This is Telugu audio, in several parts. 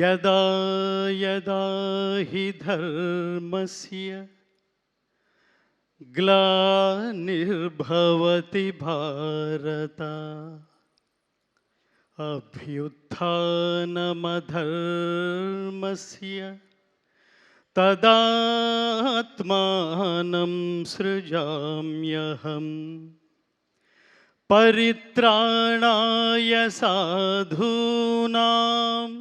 యదా యదా హి ధర్మస్య గ్లానిర్భవతి భారత అభ్యుత్థానమధర్మస్య తదాత్మానం సృజామ్యహం పరిత్రాణాయ సాధూనాం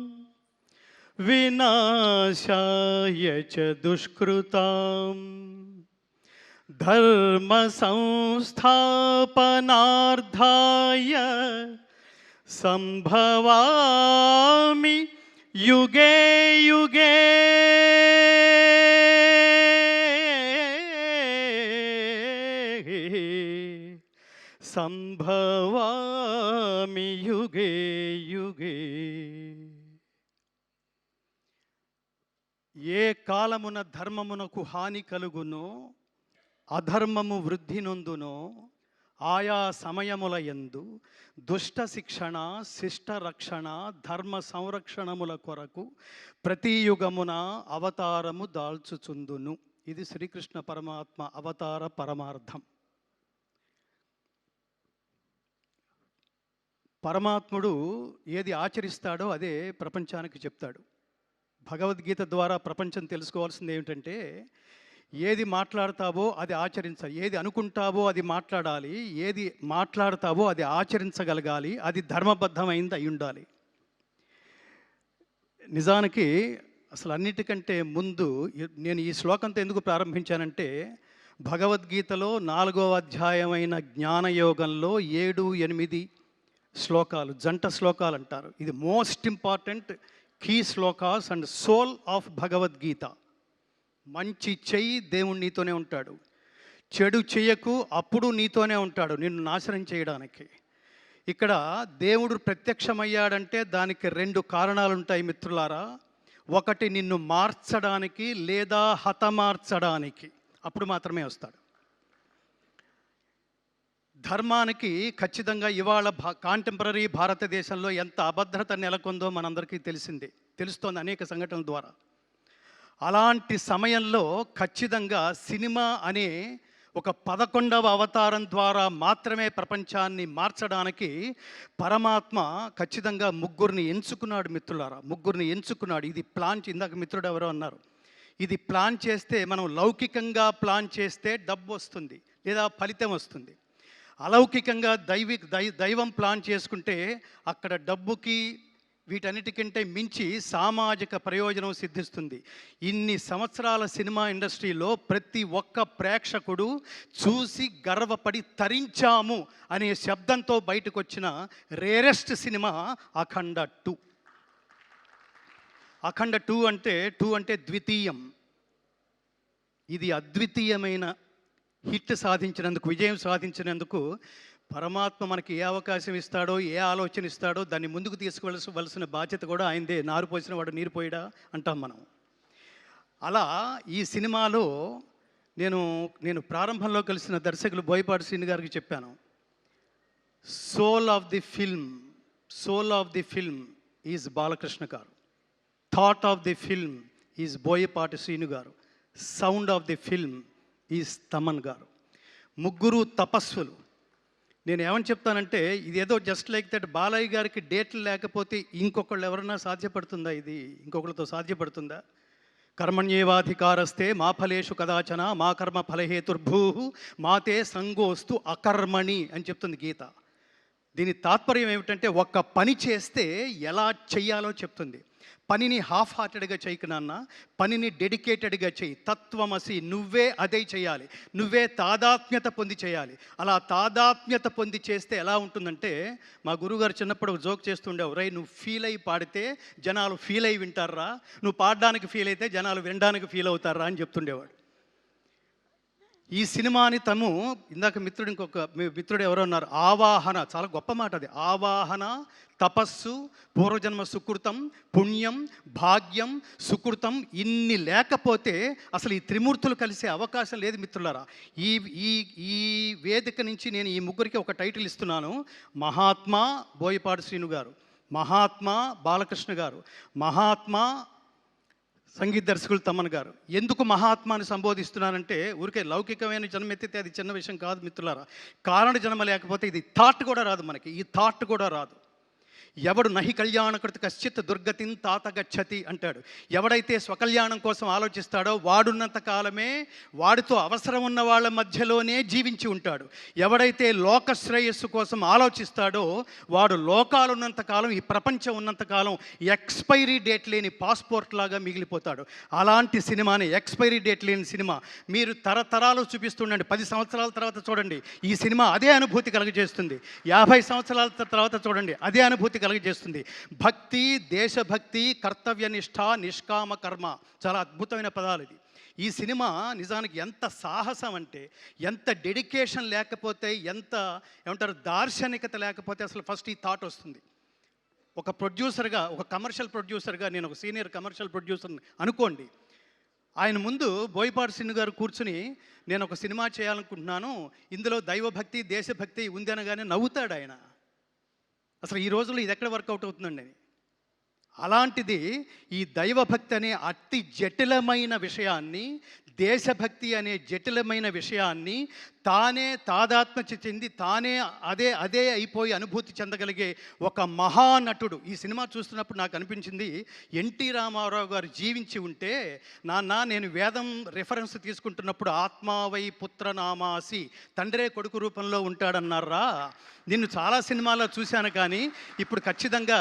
వినాశాయ చ దుష్కృతాం ధర్మ సంస్థాపనార్థాయ సంభవామి యుగే యుగే. సంభవామి యుగే యుగే. ఏ కాలమున ధర్మమునకు హాని కలుగునో అధర్మము వృద్ధి నొందునో ఆయా సమయముల యందు దుష్ట శిక్షణ శిష్ట రక్షణ ధర్మ సంరక్షణముల కొరకు ప్రతి యుగమున అవతారము దాల్చుచుందును. ఇది శ్రీకృష్ణ పరమాత్మ అవతార పరమార్థం. పరమాత్ముడు ఏది ఆచరిస్తాడో అదే ప్రపంచానికి చెప్తాడు. భగవద్గీత ద్వారా ప్రపంచం తెలుసుకోవాల్సింది ఏమిటంటే, ఏది మాట్లాడతావో అది ఆచరించాలి, ఏది అనుకుంటావో అది మాట్లాడాలి, ఏది మాట్లాడతావో అది ఆచరించగలగాలి, అది ధర్మబద్ధమైంది అయి ఉండాలి. నిజానికి అసలు అన్నిటికంటే ముందు నేను ఈ శ్లోకంతో ఎందుకు ప్రారంభించానంటే, భగవద్గీతలో 4వ అధ్యాయమైన జ్ఞానయోగంలో 7, 8 శ్లోకాలు, జంట శ్లోకాలు అంటారు. ఇది మోస్ట్ ఇంపార్టెంట్ కీ శ్లోకాస్ అండ్ సోల్ ఆఫ్ భగవద్గీత. మంచి చెయ్యి, దేవుడు నీతోనే ఉంటాడు. చెడు చెయ్యకు, అప్పుడు నీతోనే ఉంటాడు నిన్ను నాశనం చేయడానికి. ఇక్కడ దేవుడు ప్రత్యక్షమయ్యాడంటే దానికి 2 కారణాలు ఉంటాయి మిత్రులారా. ఒకటి నిన్ను మార్చడానికి లేదా హతమార్చడానికి, అప్పుడు మాత్రమే వస్తాడు. ధర్మానికి ఖచ్చితంగా ఇవాళ కాంటెంపరీ భారతదేశంలో ఎంత అభద్రత నెలకొందో మనందరికీ తెలుస్తోంది అనేక సంఘటనల ద్వారా. అలాంటి సమయంలో ఖచ్చితంగా సినిమా అనే ఒక 11వ అవతారం ద్వారా మాత్రమే ప్రపంచాన్ని మార్చడానికి పరమాత్మ ఖచ్చితంగా 3 ఎంచుకున్నాడు మిత్రులారా. 3 ఎంచుకున్నాడు. ఇది ప్లాన్, ఇందాక మిత్రుడు ఎవరో అన్నారు, ఇది ప్లాన్ చేస్తే, మనం లౌకికంగా ప్లాన్ చేస్తే డబ్బు వస్తుంది లేదా ఫలితం వస్తుంది. అలౌకికంగా దైవం ప్లాన్ చేసుకుంటే అక్కడ డబ్బుకి వీటన్నిటికంటే మించి సామాజిక ప్రయోజనం సిద్ధిస్తుంది. ఇన్ని సంవత్సరాల సినిమా ఇండస్ట్రీలో ప్రతి ఒక్క ప్రేక్షకుడు చూసి గర్వపడి తరించాము అనే శబ్దంతో బయటకు వచ్చిన రేరెస్ట్ సినిమా అఖండ 2. అఖండ 2 అంటే ద్వితీయం. ఇది అద్వితీయమైన హిట్ సాధించినందుకు, విజయం సాధించినందుకు పరమాత్మ మనకి ఏ అవకాశం ఇస్తాడో, ఏ ఆలోచన ఇస్తాడో దాన్ని ముందుకు తీసుకువలసిన బాధ్యత కూడా ఆయనదే. నారు పోసిన వాడు నీరు పోయడా అంటాం మనం. అలా ఈ సినిమాలో నేను ప్రారంభంలో కలిసిన దర్శకులు బోయపాటి శ్రీను గారికి చెప్పాను, soul of the film is Balakrishna గారు, thought of the film is Boyapati Srinu గారు, sound of the film is Thaman గారు. 3 తపస్సులు. నేను ఏమని చెప్తానంటే, ఇదేదో జస్ట్ లైక్ దట్ బాలయ్య గారికి డేట్లు లేకపోతే ఇంకొకళ్ళు ఎవరన్నా సాధ్యపడుతుందా? ఇది ఇంకొకరితో సాధ్యపడుతుందా? కర్మణ్యేవాధికారస్తే మా ఫలేషు కదాచన మా కర్మ ఫలహేతుర్భూ మాతే సంగోస్తు అకర్మణి అని చెప్తుంది గీత. దీని తాత్పర్యం ఏమిటంటే, ఒక్క పని చేస్తే ఎలా చెయ్యాలో చెప్తుంది. పనిని హాఫ్ హార్టెడ్గా చేయకు నాన్న, పనిని డెడికేటెడ్గా చేయి. తత్వమసి, నువ్వే అదే చేయాలి, నువ్వే తాదాత్మ్యత పొంది చేయాలి. అలా తాదాత్మ్యత పొంది చేస్తే ఎలా ఉంటుందంటే, మా గురువుగారు చిన్నప్పుడు జోక్ చేస్తుండేవారు, రై నువ్వు ఫీల్ అయ్యి పాడితే జనాలు ఫీల్ అయ్యి వింటారా, నువ్వు పాడడానికి ఫీల్ అయితే జనాలు వినడానికి ఫీల్ అవుతారా అని చెప్తుండేవాడు. ఈ సినిమాని ఇందాక ఇంకొక మిత్రుడు ఎవరో ఉన్నారు, ఆవాహన, చాలా గొప్ప మాట అది. ఆవాహన, తపస్సు, పూర్వజన్మ సుకృతం, పుణ్యం, భాగ్యం, సుకృతం, ఇన్ని లేకపోతే అసలు ఈ త్రిమూర్తులు కలిసే అవకాశం లేదు మిత్రులారా. ఈ వేదిక నుంచి నేను ఈ 3కి ఒక టైటిల్ ఇస్తున్నాను. మహాత్మా బోయపాటి శ్రీను గారు, మహాత్మా బాలకృష్ణ గారు, మహాత్మా సంగీత దర్శకులు తమ్మన్ గారు. ఎందుకు మహాత్మాని సంబోధిస్తున్నానంటే ఊరికే లౌకికమైన జన్మ ఎత్తితే అది చిన్న విషయం కాదు మిత్రులారా. కారణ జన్మ లేకపోతే ఇది థాట్ కూడా రాదు, మనకి ఈ థాట్ కూడా రాదు. ఎవడు నహి కళ్యాణకృత కశ్చిత్ దుర్గతిని తాత గచ్చతి అంటాడు. ఎవడైతే స్వకల్యాణం కోసం ఆలోచిస్తాడో వాడున్నంత కాలమే వాడితో అవసరం ఉన్న వాళ్ళ మధ్యలోనే జీవించి ఉంటాడు. ఎవడైతే లోక శ్రేయస్సు కోసం ఆలోచిస్తాడో వాడు లోకాలున్నంత కాలం, ఈ ప్రపంచం ఉన్నంతకాలం ఎక్స్పైరీ డేట్ లేని పాస్పోర్ట్ లాగా మిగిలిపోతాడు. అలాంటి సినిమాని, ఎక్స్పైరీ డేట్ లేని సినిమా మీరు తరతరాలు చూపిస్తుండండి. 10 సంవత్సరాల తర్వాత చూడండి, ఈ సినిమా అదే అనుభూతి కలుగజేస్తుంది. 50 సంవత్సరాల తర్వాత చూడండి, అదే అనుభూతి కలుగజేస్తుంది. భక్తి, దేశభక్తి, కర్తవ్యనిష్ట, నిష్కామ కర్మ, చాలా అద్భుతమైన పదాలు ఇది. ఈ సినిమా నిజానికి ఎంత సాహసం అంటే, ఎంత డెడికేషన్ లేకపోతే, ఎంత ఏమంటారు దార్శనికత లేకపోతే అసలు ఫస్ట్ ఈ థాట్ వస్తుంది. ఒక ప్రొడ్యూసర్గా, ఒక కమర్షియల్ ప్రొడ్యూసర్గా, నేను ఒక సీనియర్ కమర్షియల్ ప్రొడ్యూసర్ని అనుకోండి, ఆయన ముందు బోయపాటి శ్రీను గారు కూర్చుని నేను ఒక సినిమా చేయాలనుకుంటున్నాను, ఇందులో దైవభక్తి, దేశభక్తి ఉంది అనగానే నవ్వుతాడు ఆయన. అసలు ఈ రోజుల్లో ఇది ఎక్కడ వర్కౌట్ అవుతుందండి? అలాంటిది ఈ దైవభక్తి అనే అతి జటిలమైన విషయాన్ని, దేశభక్తి అనే జటిలమైన విషయాన్ని తానే తాదాత్మ్య చెంది తానే అదే అయిపోయి అనుభూతి చెందగలిగే ఒక మహానటుడు. ఈ సినిమా చూస్తున్నప్పుడు నాకు అనిపించింది, ఎన్టీ రామారావు గారు జీవించి ఉంటే, నాన్న నేను వేదం రిఫరెన్స్ తీసుకుంటున్నప్పుడు ఆత్మావై పుత్రనామాసి, తండ్రే కొడుకు రూపంలో ఉంటాడన్నారా, నిన్ను చాలా సినిమాల్లో చూశాను కానీ ఇప్పుడు ఖచ్చితంగా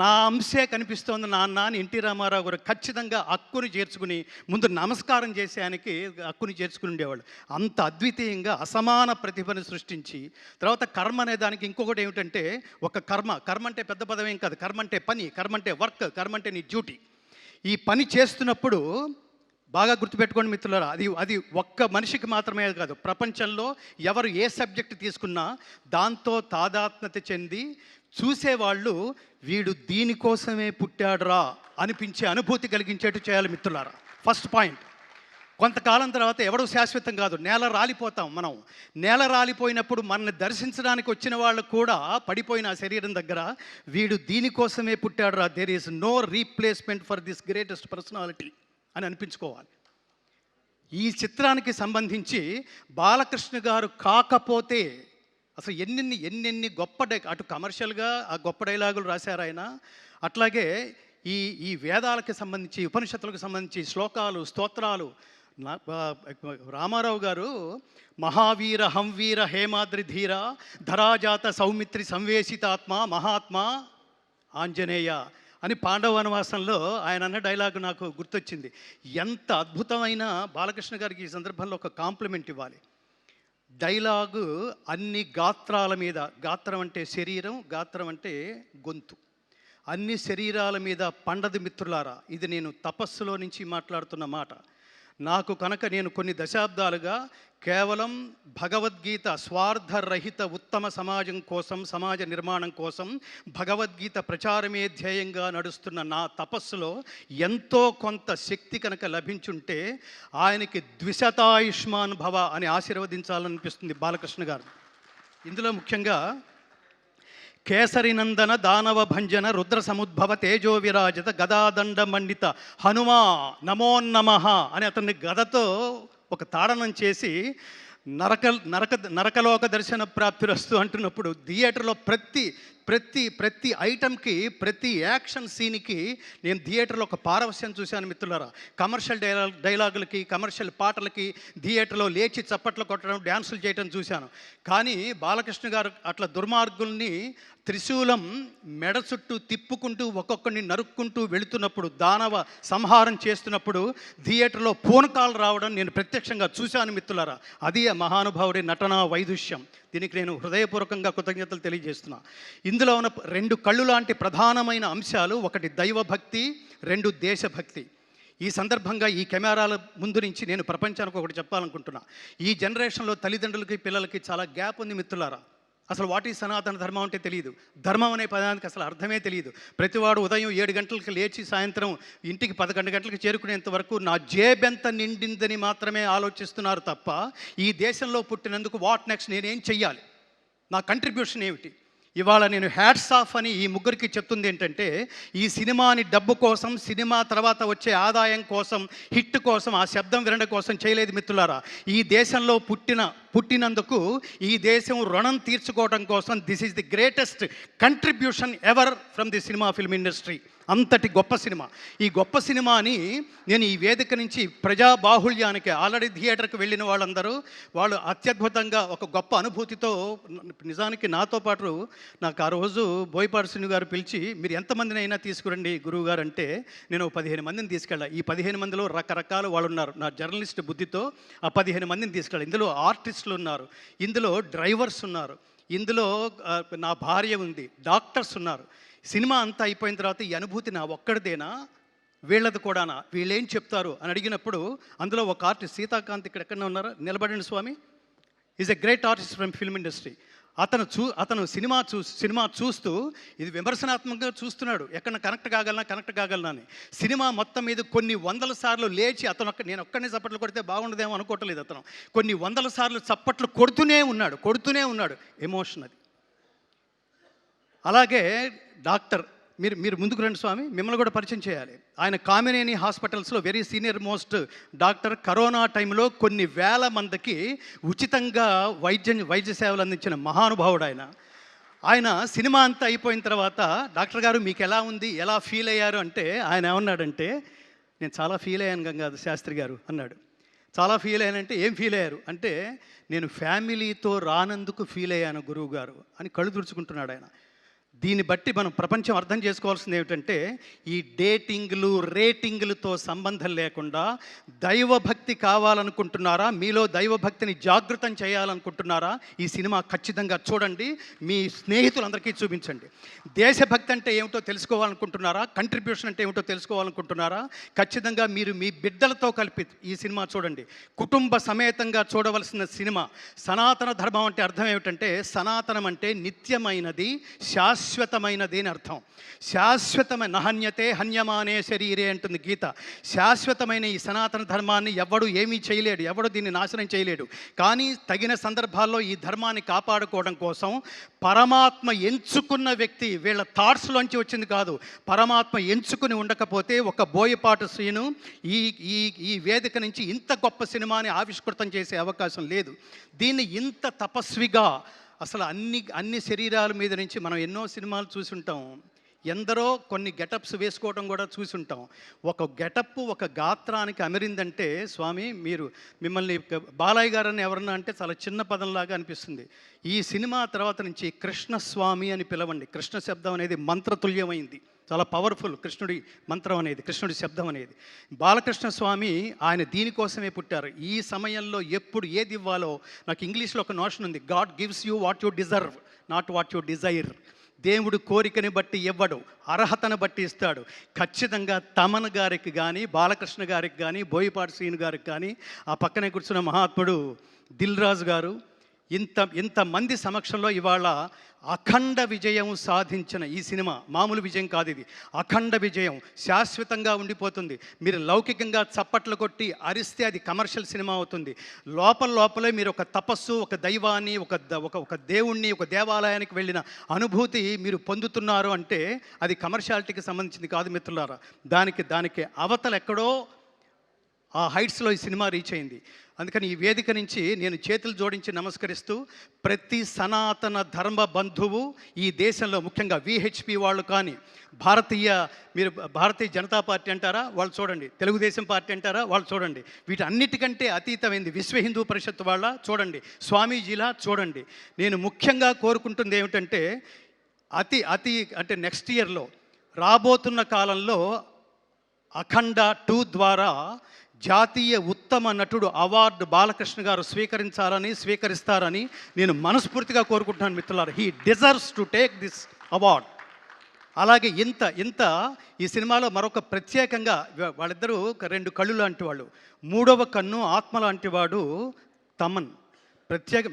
నా అంశే కనిపిస్తోంది నాన్న అని ఎన్టీ రామారావు గారు ఖచ్చితంగా హక్కుని చేర్చుకుని ముందు నమస్కారం చేసేయానికి హక్కుని చేర్చుకుని ఉండేవాళ్ళు. అంత అద్వితీయంగా అసమాన ప్రతిభను సృష్టించి, తర్వాత కర్మ అనే దానికి ఇంకొకటి ఏమిటంటే, ఒక కర్మ అంటే పెద్ద పదం ఏం కాదు, కర్మ అంటే పని, కర్మ అంటే వర్క్, కర్మ అంటే నీ డ్యూటీ. ఈ పని చేస్తున్నప్పుడు బాగా గుర్తుపెట్టుకోండి మిత్రులారా, అది ఒక్క మనిషికి మాత్రమే కాదు, ప్రపంచంలో ఎవరు ఏ సబ్జెక్ట్ తీసుకున్నా దాంతో తాదాత్మ్యత చెంది చూసేవాళ్ళు వీడు దీనికోసమే పుట్టాడురా అనిపించే అనుభూతి కలిగించేట్టు చేయాలి మిత్రులారా. First point. కొంతకాలం తర్వాత ఎవడూ శాశ్వతం కాదు, నేల రాలిపోతాం మనం. నేల రాలిపోయినప్పుడు మనల్ని దర్శించడానికి వచ్చిన వాళ్ళు కూడా పడిపోయిన ఆ శరీరం దగ్గర వీడు దీనికోసమే పుట్టాడురా, there is no replacement for this greatest personality అని అనిపించుకోవాలి. ఈ చిత్రానికి సంబంధించి బాలకృష్ణ గారు కాకపోతే అసలు ఎన్నెన్ని గొప్ప అటు కమర్షియల్గా ఆ గొప్ప డైలాగులు రాశారు ఆయన. అట్లాగే ఈ వేదాలకు సంబంధించి, ఉపనిషత్తులకు సంబంధించి శ్లోకాలు, స్తోత్రాలు. రామారావు గారు మహావీర హంవీర హేమాద్రి ధీర ధరాజాత సౌమిత్రి సంవేశితాత్మ మహాత్మా ఆంజనేయ అని పాండవ వనవాసంలో ఆయన అన్న డైలాగు నాకు గుర్తొచ్చింది. ఎంత అద్భుతమైన, బాలకృష్ణ గారికి ఈ సందర్భంలో ఒక కాంప్లిమెంట్ ఇవ్వాలి. డైలాగు అన్ని గాత్రాల మీద, గాత్రం అంటే శరీరం, గాత్రం అంటే గొంతు, అన్ని శరీరాల మీద పండదు మిత్రులారా. ఇది నేను తపస్సులో నుంచి మాట్లాడుతున్న మాట. నాకు కనుక నేను కొన్ని దశాబ్దాలుగా కేవలం భగవద్గీత స్వార్థరహిత ఉత్తమ సమాజం కోసం, సమాజ నిర్మాణం కోసం భగవద్గీత ప్రచారమే ధ్యేయంగా నడుస్తున్న నా తపస్సులో ఎంతో కొంత శక్తి కనుక లభించుంటే ఆయనకి ద్విశతాయుష్మాన్ భవ అని ఆశీర్వదించాలనిపిస్తుంది బాలకృష్ణ గారు. ఇందులో ముఖ్యంగా కేసరినందన దానవ భంజన రుద్ర సముద్భవ తేజో విరాజిత గదాదండ మండిత హనుమా నమోన్నమః అని అతన్ని గదతో ఒక తాడనం చేసి నరకలోక దర్శన ప్రాప్తిరస్తు అంటున్నప్పుడు థియేటర్లో ప్రతి ఐటమ్కి, ప్రతి యాక్షన్ సీన్కి నేను థియేటర్లో ఒక పారవస్యం చూశాను మిత్రులారా. కమర్షియల్ డైలాగులకి, కమర్షియల్ పాటలకి థియేటర్లో లేచి చప్పట్లు కొట్టడం, డ్యాన్సులు చేయడం చూశాను. కానీ బాలకృష్ణ గారు అట్లా దుర్మార్గుల్ని త్రిశూలం మెడ చుట్టూ తిప్పుకుంటూ ఒక్కొక్కడిని నరుక్కుంటూ వెళుతున్నప్పుడు, దానవ సంహారం చేస్తున్నప్పుడు థియేటర్లో పూనకాలు రావడం నేను ప్రత్యక్షంగా చూశాను మిత్రులారా. అది ఆ మహానుభావుడి నటనా వైదుష్యం. దీనికి నేను హృదయపూర్వకంగా కృతజ్ఞతలు తెలియజేస్తున్నా. ఇందులో ఉన్న 2 కళ్ళు లాంటి ప్రధానమైన అంశాలు, ఒకటి దైవభక్తి, 2 దేశభక్తి. ఈ సందర్భంగా ఈ కెమెరాల ముందు నుంచి నేను ప్రపంచానికి ఒకటి చెప్పాలనుకుంటున్నా. ఈ జనరేషన్లో తల్లిదండ్రులకి పిల్లలకి చాలా గ్యాప్ ఉంది మిత్రులారా. అసలు వాటి సనాతన ధర్మం అంటే తెలియదు. ధర్మం అనే పదానికి అసలు అర్థమే తెలియదు. ప్రతివాడు ఉదయం 7 గంటలకు లేచి సాయంత్రం ఇంటికి 11 గంటలకు చేరుకునేంత వరకు నా జేబెంత నిండిందని మాత్రమే ఆలోచిస్తున్నారు తప్ప, ఈ దేశంలో పుట్టినందుకు వాట్ నెక్స్ట్, నేనేం చెయ్యాలి, నా కంట్రిబ్యూషన్ ఏమిటి, ఇవాళ నేను హ్యాట్స్ ఆఫ్ అని ఈ ముగ్గురికి చెప్తుంది ఏంటంటే, ఈ సినిమాని డబ్బు కోసం, సినిమా తర్వాత వచ్చే ఆదాయం కోసం, హిట్ కోసం, ఆ శబ్దం వినడం కోసం చేయలేదు మిత్రులారా. ఈ దేశంలో పుట్టినందుకు ఈ దేశం రుణం తీర్చుకోవడం కోసం this is the greatest contribution ever from the cinema film industry. అంతటి గొప్ప సినిమా. ఈ గొప్ప సినిమాని నేను ఈ వేదిక నుంచి ప్రజా బాహుళ్యానికి ఆల్రెడీ థియేటర్కి వెళ్ళిన వాళ్ళందరూ వాళ్ళు అత్యద్భుతంగా ఒక గొప్ప అనుభూతితో, నిజానికి నాతో పాటు నాకు ఆ రోజు బోయపాటి శ్రీను గారు పిలిచి, మీరు ఎంతమందిని అయినా తీసుకురండి గురువు గారు అంటే, నేను 15 మందిని తీసుకెళ్ళా. ఈ 15 మందిలో రకరకాల వాళ్ళు ఉన్నారు. నా జర్నలిస్ట్ బుద్ధితో ఆ 15 మందిని తీసుకెళ్ళా. ఇందులో ఆర్టిస్టులు ఉన్నారు, ఇందులో డ్రైవర్స్ ఉన్నారు, ఇందులో నా భార్య ఉంది, డాక్టర్స్ ఉన్నారు. సినిమా అంతా అయిపోయిన తర్వాత ఈ అనుభూతి నా ఒక్కడిదేనా, వీళ్ళది కూడానా, వీళ్ళేం చెప్తారు అని అడిగినప్పుడు అందులో ఒక ఆర్టిస్ట్ సీతాకాంత్ ఇక్కడ ఎక్కడ ఉన్నారో నిలబడండి స్వామి, is a great artist from film industry. అతను సినిమా చూస్తూ ఇది విమర్శనాత్మకంగా చూస్తున్నాడు, ఎక్కడ కనెక్ట్ కాగలనా అని. సినిమా మొత్తం మీద కొన్ని వందల సార్లు లేచి నేను ఒక్కడిని చప్పట్లు కొడితే బాగుండదేమో అనుకోవట్లేదు. అతను కొన్ని వందల సార్లు చప్పట్లు కొడుతూనే ఉన్నాడు. ఎమోషన్ అది. అలాగే డాక్టర్, మీరు ముందుకు రండి స్వామి, మిమ్మల్ని కూడా పరిచయం చేయాలి. ఆయన కామినేని హాస్పిటల్స్లో very senior most doctor. Corona టైంలో కొన్ని వేల మందికి ఉచితంగా వైద్య సేవలు అందించిన మహానుభావుడు ఆయన సినిమా అంతా అయిపోయిన తర్వాత, డాక్టర్ గారు మీకు ఎలా ఉంది, ఎలా ఫీల్ అయ్యారు అంటే, ఆయన ఏమన్నాడంటే, నేను చాలా ఫీల్ అయ్యాను గంగాధర్ శాస్త్రి గారు అన్నాడు. చాలా ఫీల్ అయ్యానంటే ఏం ఫీల్ అయ్యారు అంటే, నేను ఫ్యామిలీతో రానందుకు ఫీల్ అయ్యాను గురువు గారు అని కళ్ళు తుడుచుకుంటున్నాడు ఆయన. దీన్ని బట్టి మనం ప్రపంచం అర్థం చేసుకోవాల్సింది ఏమిటంటే, ఈ డేటింగ్లు రేటింగ్లతో సంబంధం లేకుండా దైవభక్తి కావాలనుకుంటున్నారా, మీలో దైవభక్తిని జాగృతం చేయాలనుకుంటున్నారా, ఈ సినిమా ఖచ్చితంగా చూడండి, మీ స్నేహితులందరికీ చూపించండి. దేశభక్తి అంటే ఏమిటో తెలుసుకోవాలనుకుంటున్నారా, కంట్రిబ్యూషన్ అంటే ఏమిటో తెలుసుకోవాలనుకుంటున్నారా, ఖచ్చితంగా మీరు మీ బిడ్డలతో కలిపి ఈ సినిమా చూడండి. కుటుంబ సమేతంగా చూడవలసిన సినిమా. సనాతన ధర్మం అంటే అర్థం ఏమిటంటే, సనాతనం అంటే నిత్యమైనది, శాశ్వతమైనది అని అర్థం. శాశ్వతమైన నహన్యతే హన్యమానే శరీరే అంటుంది గీత. శాశ్వతమైన ఈ సనాతన ధర్మాన్ని ఎవడు ఏమీ చేయలేడు, ఎవడు దీన్ని నాశనం చేయలేడు. కానీ తగిన సందర్భాల్లో ఈ ధర్మాన్ని కాపాడుకోవడం కోసం పరమాత్మ ఎంచుకున్న వ్యక్తి, వీళ్ళ థాట్స్లోంచి వచ్చింది కాదు, పరమాత్మ ఎంచుకుని ఉండకపోతే ఒక బోయపాటి శ్రీను ఈ వేదిక నుంచి ఇంత గొప్ప సినిమాని ఆవిష్కృతం చేసే అవకాశం లేదు. దీన్ని ఇంత తపస్విగా, అసలు అన్ని శరీరాల మీద నుంచి మనం ఎన్నో సినిమాలు చూసి ఉంటాం, ఎందరో కొన్ని గెటప్స్ వేసుకోవడం కూడా చూసి ఉంటాం. ఒక గెటప్ ఒక గాత్రానికి అమరిందంటే, స్వామి మిమ్మల్ని బాలయ్య గారని ఎవరన్నా అంటే చాలా చిన్న పదంలాగా అనిపిస్తుంది. ఈ సినిమా తర్వాత నుంచి కృష్ణస్వామి అని పిలవండి. కృష్ణ శబ్దం అనేది మంత్రతుల్యమైంది, చాలా పవర్ఫుల్. కృష్ణుడి మంత్రం అనేది, కృష్ణుడి శబ్దం అనేది. బాలకృష్ణ స్వామి ఆయన దీనికోసమే పుట్టారు. ఈ సమయంలో ఎప్పుడు ఏది ఇవ్వాలో, నాకు ఇంగ్లీష్లో ఒక నోషన్ ఉంది, God gives you what you deserve, not what you Dzire. దేవుడు కోరికని బట్టి ఇవ్వడు, అర్హతను బట్టి ఇస్తాడు. ఖచ్చితంగా తమన్ గారికి కానీ, బాలకృష్ణ గారికి కానీ, బోయపాటి శ్రీను గారికి కానీ, ఆ పక్కనే కూర్చున్న మహాత్ముడు దిల్ రాజు గారు, ఇంతమంది సమక్షంలో ఇవాళ అఖండ విజయం సాధించిన ఈ సినిమా మామూలు విజయం కాదు, ఇది అఖండ విజయం, శాశ్వతంగా ఉండిపోతుంది. మీరు లౌకికంగా చప్పట్లు కొట్టి అరిస్తే అది కమర్షియల్ సినిమా అవుతుంది. లోపలే మీరు ఒక తపస్సు, ఒక దైవాన్ని, ఒక దేవుణ్ణి, ఒక దేవాలయానికి వెళ్ళిన అనుభూతి మీరు పొందుతున్నారు అంటే అది కమర్షియాలిటీకి సంబంధించింది కాదు మిత్రులారా. దానికి అవతల ఎక్కడో ఆ హైట్స్లో ఈ సినిమా రీచ్ అయింది. అందుకని ఈ వేదిక నుంచి నేను చేతులు జోడించి నమస్కరిస్తూ, ప్రతి సనాతన ధర్మ బంధువు ఈ దేశంలో, ముఖ్యంగా విహెచ్పి వాళ్ళు కానీ, మీరు భారతీయ జనతా పార్టీ అంటారా వాళ్ళు చూడండి, తెలుగుదేశం పార్టీ అంటారా వాళ్ళు చూడండి, వీటన్నిటికంటే అతీతమైంది విశ్వ హిందూ పరిషత్ వాళ్ళ చూడండి, స్వామీజీలా చూడండి. నేను ముఖ్యంగా కోరుకుంటుంది ఏమిటంటే, అంటే నెక్స్ట్ ఇయర్లో రాబోతున్న కాలంలో అఖండ 2 ద్వారా జాతీయ ఉత్తమ నటుడు అవార్డు బాలకృష్ణ గారు స్వీకరిస్తారని నేను మనస్ఫూర్తిగా కోరుకుంటున్నాను మిత్రులారా. He deserves to take this award. అలాగే ఇంత ఈ సినిమాలో మరొక ప్రత్యేకంగా వాళ్ళిద్దరూ 2 కళ్ళు లాంటి వాళ్ళు, 3వ కన్ను ఆత్మ లాంటి వాడు తమన్.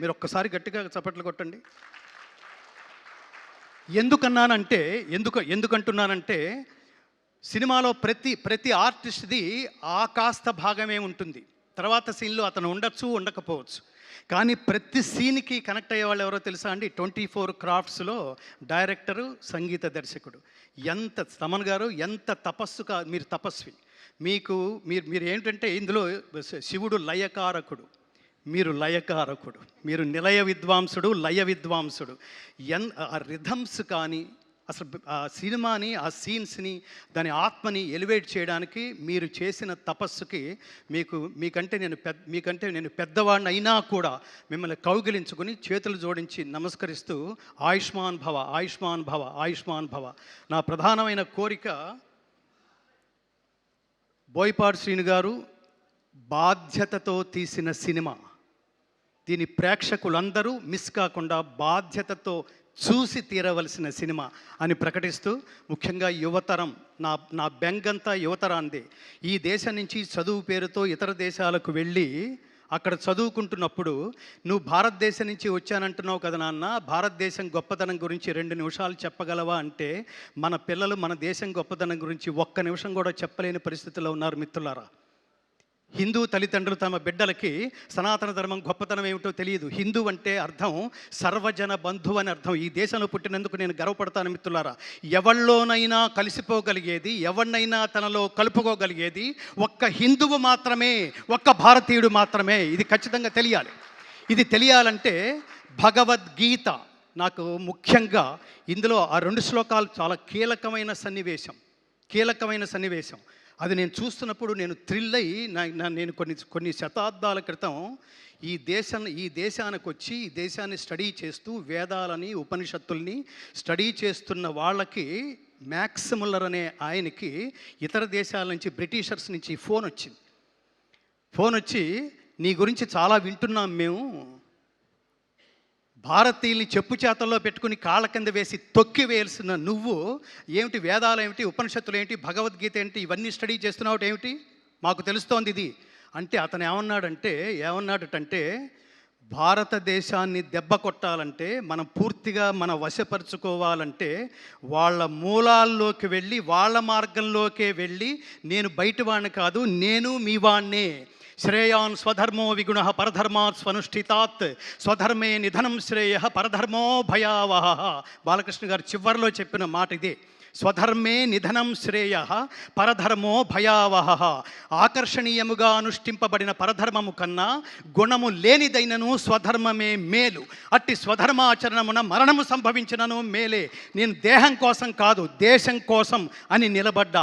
మీరు ఒక్కసారి గట్టిగా చప్పట్లు కొట్టండి. ఎందుకంటున్నానంటే సినిమాలో ప్రతి ఆర్టిస్ట్ది ఆ కాస్త భాగమే ఉంటుంది. తర్వాత సీన్లో అతను ఉండొచ్చు, ఉండకపోవచ్చు. కానీ ప్రతి సీన్కి కనెక్ట్ అయ్యే వాళ్ళు ఎవరో తెలుసా అండి? 24 క్రాఫ్ట్స్లో డైరెక్టరు, సంగీత దర్శకుడు. ఎంత తమన్ గారు ఎంత తపస్సుగా, మీరు తపస్వి. మీకు మీరు మీరు ఏంటంటే ఇందులో శివుడు లయకారకుడు, మీరు లయకారకుడు, మీరు నిలయ విద్వాంసుడు, లయ విద్వాంసుడు. ఆ రిథమ్స్ కానీ అసలు ఆ సినిమాని, ఆ సీన్స్ని, దాని ఆత్మని ఎలివేట్ చేయడానికి మీరు చేసిన తపస్సుకి మీకంటే నేను పెద్దవాడిని అయినా కూడా మిమ్మల్ని కౌగిలించుకుని చేతులు జోడించి నమస్కరిస్తూ ఆయుష్మాన్ భవ, ఆయుష్మాన్ భవ, ఆయుష్మాన్ భవ. నా ప్రధానమైన కోరిక, బోయపాటి శ్రీను గారు బాధ్యతతో తీసిన సినిమా, దీని ప్రేక్షకులందరూ మిస్ కాకుండా బాధ్యతతో చూసి తీరవలసిన సినిమా అని ప్రకటిస్తూ, ముఖ్యంగా యువతరం, నా బెంగంతా యువతరాంది. ఈ దేశం నుంచి చదువు పేరుతో ఇతర దేశాలకు వెళ్ళి అక్కడ చదువుకుంటున్నప్పుడు, నువ్వు భారతదేశం నుంచి వచ్చానంటున్నావు కదా నాన్న, భారతదేశం గొప్పతనం గురించి 2 నిమిషాలు చెప్పగలవా అంటే, మన పిల్లలు మన దేశం గొప్పతనం గురించి 1 నిమిషం కూడా చెప్పలేని పరిస్థితిలో ఉన్నారు మిత్రులారా. హిందూ తల్లిదండ్రులు తమ బిడ్డలకి సనాతన ధర్మం గొప్పతనం ఏమిటో తెలియదు. హిందూ అంటే అర్థం సర్వజన బంధువు అని అర్థం. ఈ దేశంలో పుట్టినందుకు నేను గర్వపడతాను మిత్రులారా. ఎవళ్ళలోనైనా కలిసిపోగలిగేది, ఎవరినైనా తనలో కలుపుకోగలిగేది ఒక్క హిందువు మాత్రమే, ఒక్క భారతీయుడు మాత్రమే. ఇది ఖచ్చితంగా తెలియాలి. ఇది తెలియాలంటే భగవద్గీత నాకు ముఖ్యంగా ఇందులో ఆ 2 శ్లోకాలు చాలా కీలకమైన సన్నివేశం. అది నేను చూస్తున్నప్పుడు నేను థ్రిల్ అయ్యి, నేను కొన్ని శతాబ్దాల క్రితం ఈ దేశానికి వచ్చి ఈ దేశాన్ని స్టడీ చేస్తూ వేదాలని, ఉపనిషత్తుల్ని స్టడీ చేస్తున్న వాళ్ళకి, మ్యాక్స్ ముల్లర్ అనే ఆయనకి ఇతర దేశాల నుంచి, బ్రిటిషర్స్ నుంచి ఫోన్ వచ్చి నీ గురించి చాలా వింటున్నాం మేము, భారతీయుల్ని చెప్పు చేతల్లో పెట్టుకుని కాళ్ళ కింద వేసి తొక్కి వేయాల్సిన నువ్వు ఏమిటి, వేదాలు ఏమిటి, ఉపనిషత్తులు ఏంటి, భగవద్గీత ఏంటి, ఇవన్నీ స్టడీ చేస్తున్నావు ఏమిటి, మాకు తెలుస్తోంది ఇది అంటే. అతను ఏమన్నాడటంటే భారతదేశాన్ని దెబ్బ కొట్టాలంటే, మనం పూర్తిగా వశపరుచుకోవాలంటే, వాళ్ళ మూలాల్లోకి వెళ్ళి, వాళ్ళ మార్గంలోకే వెళ్ళి, నేను బయటవాణ్ణి కాదు, నేను మీ వాణ్ణే. శ్రేయాన్ స్వధర్మో విగుణ పరధర్మాత్ స్వనుష్ఠితాత్ స్వధర్మే నిధనం శ్రేయ పరధర్మో భయావహ. బాలకృష్ణ గారు చివరిలో చెప్పిన మాట ఇదే. స్వధర్మే నిధనం శ్రేయ పరధర్మో భయావహ. ఆకర్షణీయముగా అనుష్ఠింపబడిన పరధర్మము కన్నా గుణము లేనిదైనను స్వధర్మమే మేలు. అట్టి స్వధర్మాచరణమున మరణము సంభవించినను మేలే. నేను దేహం కోసం కాదు, దేశం కోసం అని నిలబడ్డ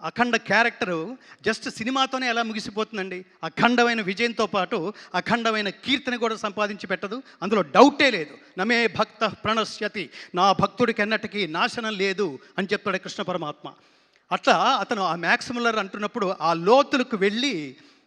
అఖండ క్యారెక్టరు జస్ట్ సినిమాతోనే ఎలా ముగిసిపోతుందండి? అఖండమైన విజయంతో పాటు అఖండమైన కీర్తిని కూడా సంపాదించి పెట్టదు, అందులో డౌటే లేదు. నమే భక్త ప్రణశ్యతి, నా భక్తుడికి ఎన్నటికీ నాశనం లేదు అని చెప్తాడు కృష్ణ పరమాత్మ. అట్లా అతను ఆ మ్యాక్స్ ముల్లర్ అంటున్నప్పుడు ఆ లోతులకు వెళ్ళి,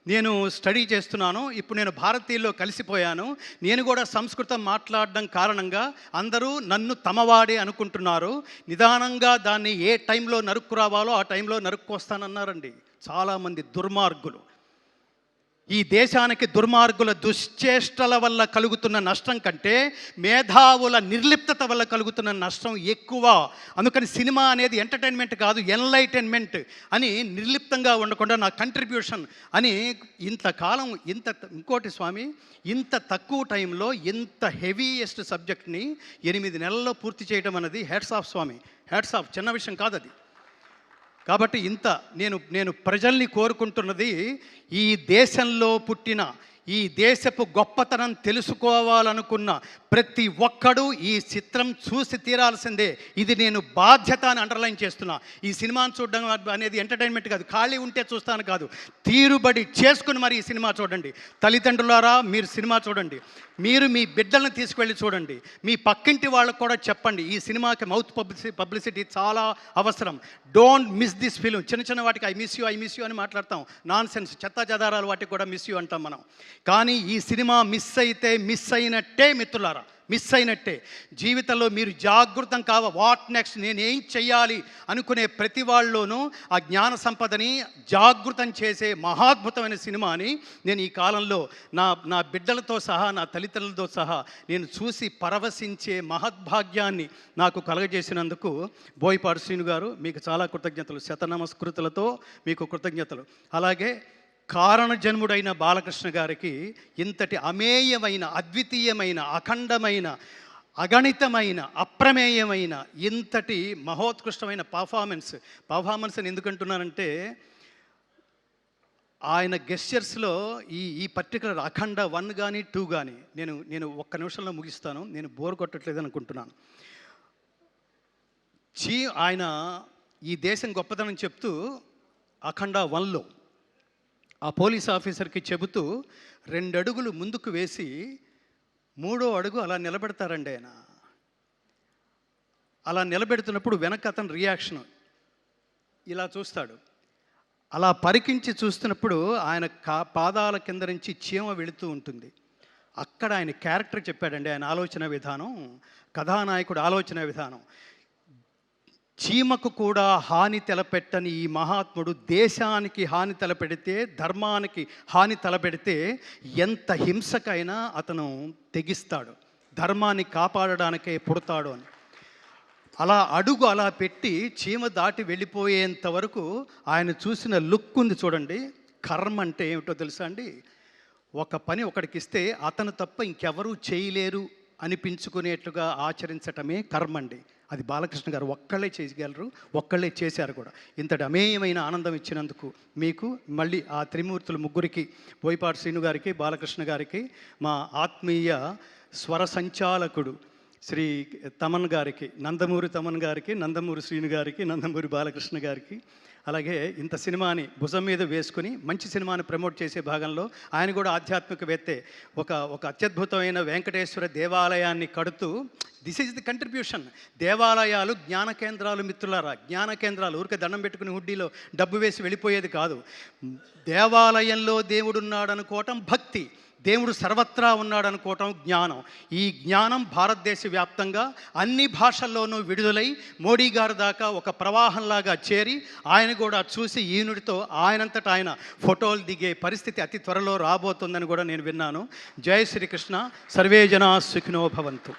నేను స్టడీ చేస్తున్నాను, ఇప్పుడు నేను భారతీయుల్లో కలిసిపోయాను, నేను కూడా సంస్కృతం మాట్లాడడం కారణంగా అందరూ నన్ను తమవాడే అనుకుంటున్నారు, నిదానంగా దాన్ని ఏ టైంలో నరుక్కు రావాలో ఆ టైంలో నరుక్కొస్తానన్నారండి చాలామంది దుర్మార్గులు. ఈ దేశానికి దుర్మార్గుల దుశ్చేష్టల వల్ల కలుగుతున్న నష్టం కంటే మేధావుల నిర్లిప్తత వల్ల కలుగుతున్న నష్టం ఎక్కువ. అందుకని సినిమా అనేది ఎంటర్టైన్మెంట్ కాదు, ఎన్లైటైన్మెంట్ అని నిర్లిప్తంగా ఉండకుండా నా కంట్రిబ్యూషన్ అని ఇంతకాలం ఇంకోటి స్వామి, ఇంత తక్కువ టైంలో ఇంత హెవీయెస్ట్ సబ్జెక్ట్ని 8 నెలల్లో పూర్తి చేయడం అనేది హ్యాట్స్ ఆఫ్ స్వామి, హ్యాట్స్ ఆఫ్. చిన్న విషయం కాదు అది. కాబట్టి నేను ప్రజల్ని కోరుకుంటున్నది, ఈ దేశంలో పుట్టిన, ఈ దేశపు గొప్పతనం తెలుసుకోవాలనుకున్న ప్రతి ఒక్కడూ ఈ చిత్రం చూసి తీరాల్సిందే. ఇది నేను బాధ్యత అని అండర్లైన్ చేస్తున్నా. ఈ సినిమాను చూడడం అనేది ఎంటర్టైన్మెంట్ కాదు, ఖాళీ ఉంటే చూస్తాను కాదు, తీరుబడి చేసుకుని మరి ఈ సినిమా చూడండి. తల్లిదండ్రులారా, మీరు సినిమా చూడండి, మీరు మీ బిడ్డలను తీసుకువెళ్ళి చూడండి, మీ పక్కింటి వాళ్ళకు కూడా చెప్పండి. ఈ సినిమాకి మౌత్ పబ్లిసిటీ చాలా అవసరం. Don't miss this film. చిన్న వాటికి ఐ మిస్ యూ అని మాట్లాడతాం, నాన్ సెన్స్, చెత్తా చెదారాలు వాటికి కూడా మిస్ యూ అంటాం మనం. కానీ ఈ సినిమా మిస్ అయినట్టే మిత్రులారా, మిస్ అయినట్టే. జీవితంలో మీరు జాగృతం వాట్ నెక్స్ట్, నేనేం చెయ్యాలి అనుకునే ప్రతి వాళ్ళలోనూ ఆ జ్ఞాన సంపదని జాగృతం చేసే మహాద్భుతమైన సినిమాని నేను ఈ కాలంలో నా బిడ్డలతో సహా, నా తల్లిదండ్రులతో సహా నేను చూసి పరవశించే మహద్భాగ్యాన్ని నాకు కలగజేసినందుకు బోయపాటి శ్రీను గారు మీకు చాలా కృతజ్ఞతలు, శతనమస్కృతులతో మీకు కృతజ్ఞతలు. అలాగే కారణజన్ముడైన బాలకృష్ణ గారికి ఇంతటి అమేయమైన, అద్వితీయమైన, అఖండమైన, అగణితమైన, అప్రమేయమైన ఇంతటి మహోత్కృష్టమైన పర్ఫార్మెన్స్ అని ఎందుకంటున్నానంటే, ఆయన గెస్చర్స్లో ఈ పర్టికులర్ అఖండ 1 కానీ 2 కానీ నేను ఒక్క నిమిషంలో ముగిస్తాను, నేను బోర్ కొట్టట్లేదు అనుకుంటున్నాను. ఆయన ఈ దేశం గొప్పదనం చెప్తూ అఖండ 1లో ఆ పోలీస్ ఆఫీసర్కి చెబుతూ 2 అడుగులు ముందుకు వేసి 3వ అడుగు అలా నిలబెడతారండి. ఆయన అలా నిలబెడుతున్నప్పుడు వెనక అతను రియాక్షన్ ఇలా చూస్తాడు. అలా పరికించి చూస్తున్నప్పుడు ఆయన పాదాల కింద నుంచి చీమ వెళుతూ ఉంటుంది. అక్కడ ఆయన క్యారెక్టర్ చెప్పాడండి, ఆయన ఆలోచన విధానం, కథానాయకుడు ఆలోచన విధానం. చీమకు కూడా హాని తలపెట్టని ఈ మహాత్ముడు దేశానికి హాని తలపెడితే, ధర్మానికి హాని తలపెడితే ఎంత హింసకైనా అతను తెగిస్తాడు, ధర్మాన్ని కాపాడడానికే పుడతాడు అని. అలా అడుగు అలా పెట్టి చీమ దాటి వెళ్ళిపోయేంత వరకు ఆయన చూసిన లుక్ ఉంది చూడండి. కర్మ అంటే ఏమిటో తెలుసా అండి? ఒక పని ఒకడికి ఇస్తే అతను తప్ప ఇంకెవరూ చేయలేరు అనిపించుకునేట్లుగా ఆచరించటమే కర్మ అండి. అది బాలకృష్ణ గారు ఒక్కళ్ళే చేయగలరు, ఒక్కళ్ళే చేశారు కూడా. ఇంతటి అమేయమైన ఆనందం ఇచ్చినందుకు మీకు మళ్ళీ ఆ త్రిమూర్తులు ముగ్గురికి, బోయపాటి శ్రీను గారికి, బాలకృష్ణ గారికి, మా ఆత్మీయ స్వర సంచాలకుడు శ్రీ తమన్ గారికి, నందమూరి తమన్ గారికి, నందమూరి శ్రీను గారికి, నందమూరి బాలకృష్ణ గారికి, అలాగే ఇంత సినిమాని భుజం మీద వేసుకుని మంచి సినిమాని ప్రమోట్ చేసే భాగంలో ఆయన కూడా ఆధ్యాత్మికవేత్తే, ఒక అత్యద్భుతమైన వెంకటేశ్వర దేవాలయాన్ని కడుతూ, దిస్ ఈజ్ ది కంట్రిబ్యూషన్. దేవాలయాలు జ్ఞాన కేంద్రాలు మిత్రులారా, జ్ఞాన కేంద్రాలు ఊరికే దండం పెట్టుకుని హుడ్డీలో డబ్బు వేసి వెళ్ళిపోయేది కాదు. దేవాలయంలో దేవుడున్నాడు అనుకోవటం భక్తి, దేవుడు సర్వత్రా ఉన్నాడు అనుకోవటం జ్ఞానం. ఈ జ్ఞానం భారతదేశ వ్యాప్తంగా అన్ని భాషల్లోనూ విడుదలై మోడీ గారి దాకా ఒక ప్రవాహంలాగా చేరి ఆయన కూడా చూసి ఈనుడితో ఆయనంతటా ఆయన ఫోటోలు దిగే పరిస్థితి అతి త్వరలో రాబోతుందని కూడా నేను విన్నాను. జై శ్రీకృష్ణ. సర్వే జనా సుఖినో భవంతు.